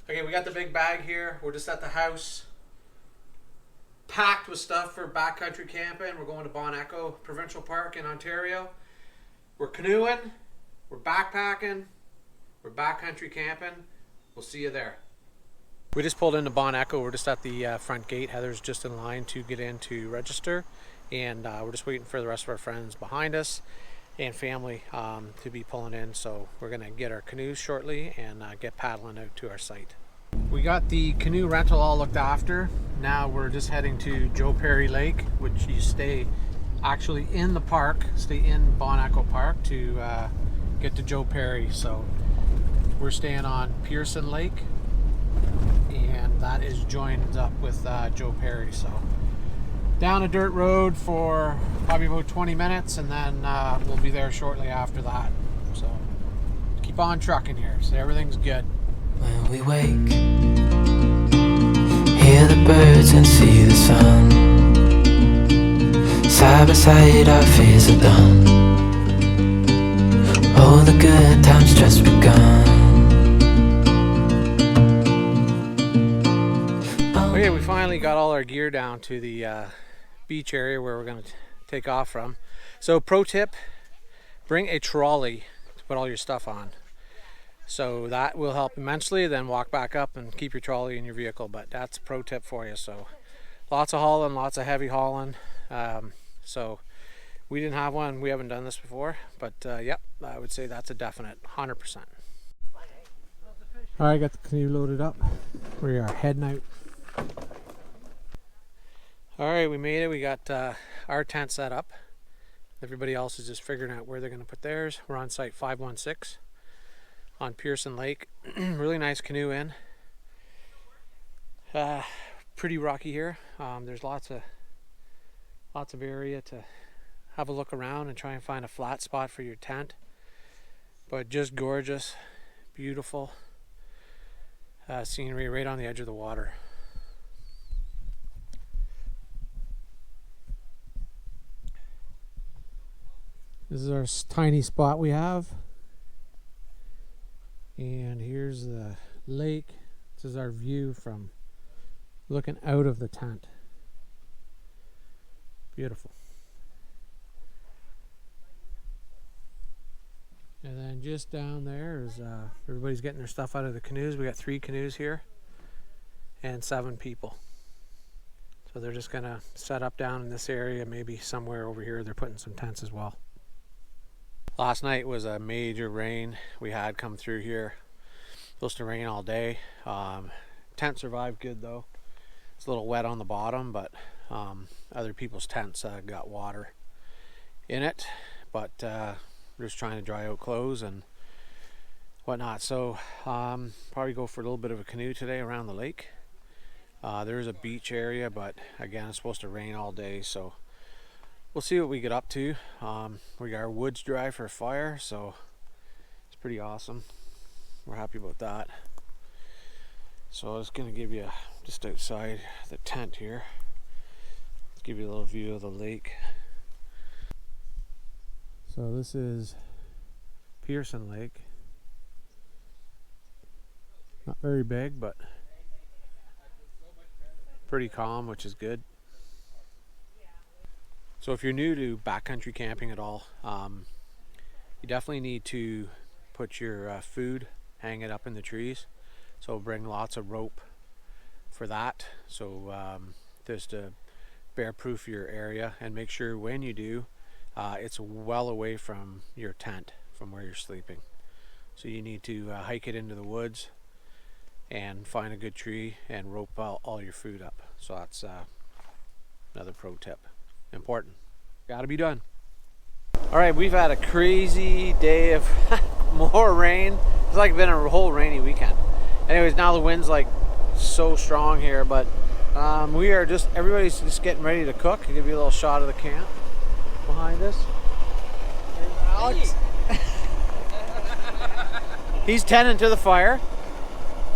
Okay, we got the big bag here. We're just at the house, packed with stuff for backcountry camping. We're going to Bon Echo Provincial Park in Ontario. We're canoeing, we're backpacking, we're backcountry camping. We'll see you there. We just pulled into Bon Echo. We're just at the front gate. Heather's just in line to get in to register, and we're just waiting for the rest of our friends behind us and family to be pulling in. So we're gonna get our canoes shortly and get paddling out to our site. We got the canoe rental all looked after. Now we're just heading to Joe Perry Lake, which you stay actually in the park, stay in Bon Echo Park to get to Joe Perry. So we're staying on Pearson Lake, and that is joined up with Joe Perry. So down a dirt road for probably about 20 minutes, and then we'll be there shortly after that. So keep on trucking here, so everything's good. When we wake, hear the birds and see the sun. Side by side our fears are done. All the good times just begun. Okay, we finally got all our gear down to the beach area where we're going to take off from. So pro tip, bring a trolley to put all your stuff on. So that will help immensely. Then walk back up and keep your trolley in your vehicle. But that's a pro tip for you. So lots of hauling, lots of heavy hauling. So we didn't have one. We haven't done this before. But yep, I would say that's a definite 100%. All right, got the canoe loaded up. We are heading out. All right, we made it. We got our tent set up. Everybody else is just figuring out where they're going to put theirs. We're on site 516 on Pearson Lake. Really nice canoe in. Pretty rocky here. There's lots of area to have a look around and try and find a flat spot for your tent. But just gorgeous, beautiful scenery right on the edge of the water. This is our tiny spot we have. And here's the lake. This is our view from looking out of the tent. Beautiful. And then just down there is everybody's getting their stuff out of the canoes. We got 3 canoes here and 7 people. So they're just gonna set up down in this area, maybe somewhere over here they're putting some tents as well. Last night was a major rain we had come through here. Supposed to rain all day. Tent survived good though. It's a little wet on the bottom, but other people's tents got water in it. But we're just trying to dry out clothes and whatnot. So probably go for a little bit of a canoe today around the lake. There is a beach area, but again, it's supposed to rain all day, so we'll see what we get up to. We got our woods dry for a fire, so it's pretty awesome. We're happy about that. So I was going to give you just outside the tent here. Let's give you a little view of the lake. So this is Pearson Lake. Not very big, but pretty calm, which is good. So if you're new to backcountry camping at all, you definitely need to put your food, hang it up in the trees. So bring lots of rope for that. So just to bear proof your area, and make sure when you do, it's well away from your tent, from where you're sleeping. So you need to hike it into the woods and find a good tree and rope all your food up. So that's another pro tip. Important. Gotta be done. Alright, we've had a crazy day of more rain. It's like been a whole rainy weekend. Anyways, now the wind's like so strong here, but we are just, everybody's just getting ready to cook. I'll give you a little shot of the camp behind us. Here's Alex. He's tending to the fire.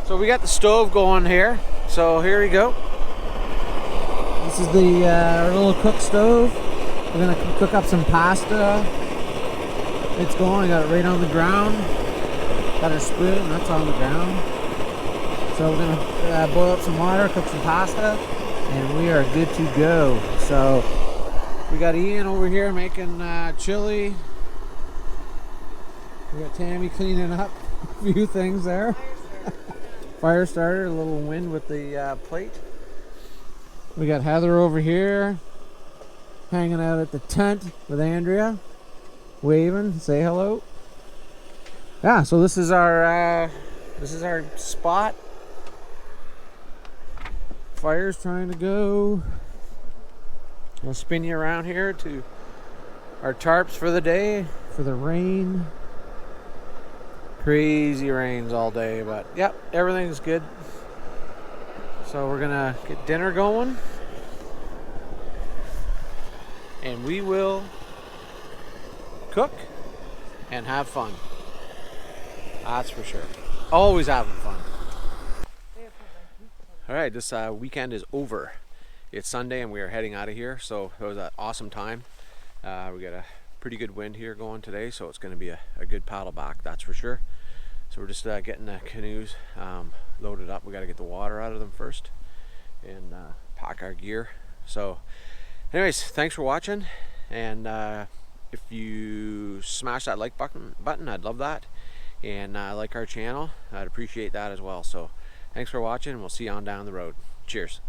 So we got the stove going here. So here we go. This is the our little cook stove. We're gonna cook up some pasta. It's going. I got it right on the ground. Got our spoon. That's on the ground. So So we're gonna boil up some water, cook some pasta, and we are good to go. So we got Ian over here making chili. We got Tammy cleaning up a few things there. Fire starter, a little wind with the plate. We got Heather over here hanging out at the tent with Andrea, waving, say hello. Yeah, so this is our spot. Fire's trying to go. I'll spin you around here to our tarps for the day, for the rain. Crazy rains all day, but yep, everything's good. So we're gonna get dinner going, and we will cook and have fun. That's for sure. Always having fun. All right, this weekend is over. It's Sunday and we are heading out of here. So it was an awesome time. We got a pretty good wind here going today, so it's going to be a good paddle back, that's for sure. So we're just getting the canoes loaded up. We got to get the water out of them first and pack our gear. So anyways, thanks for watching, and if you smash that like button, I'd love that, and like our channel, I'd appreciate that as well. So thanks for watching, and we'll see you on down the road. Cheers.